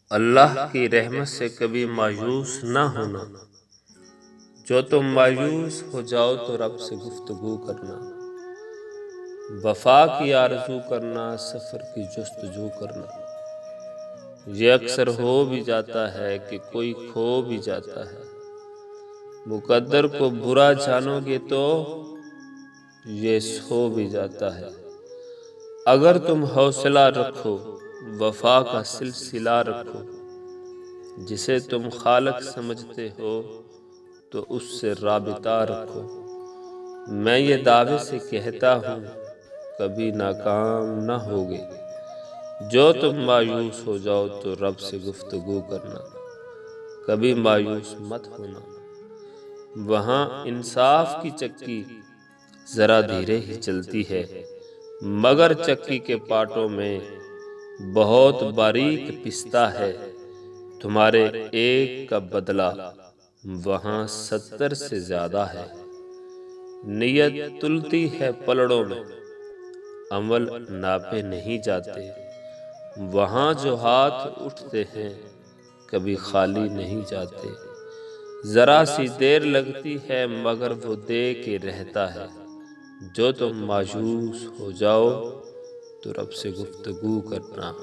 اللہ کی رحمت سے کبھی مایوس نہ ہونا۔ جو تم مایوس ہو جاؤ تو رب سے گفتگو کرنا، وفا کی آرزو کرنا، سفر کی جستجو کرنا۔ یہ اکثر ہو بھی جاتا ہے کہ کوئی کھو بھی جاتا ہے، مقدر کو برا جانو گے تو یہ سو بھی جاتا ہے۔ اگر تم حوصلہ رکھو، وفا کا سلسلہ رکھو، جسے تم خالق سمجھتے ہو تو اس سے رابطہ رکھو۔ میں یہ دعوے سے کہتا ہوں کبھی ناکام نہ ہوگے۔ جو تم مایوس ہو جاؤ تو رب سے گفتگو کرنا، کبھی مایوس مت ہونا۔ وہاں انصاف کی چکی ذرا دھیرے ہی چلتی ہے، مگر چکی کے پاٹوں میں بہت باریک پستا ہے۔ تمہارے ایک کا بدلہ وہاں 70 سے زیادہ ہے۔ نیت تلتی ہے پلڑوں میں، عمل ناپے نہیں جاتے۔ وہاں جو ہاتھ اٹھتے ہیں کبھی خالی نہیں جاتے۔ ذرا سی دیر لگتی ہے مگر وہ دے کے رہتا ہے۔ جو تم مایوس ہو جاؤ تو رب سے گفتگو کرنا۔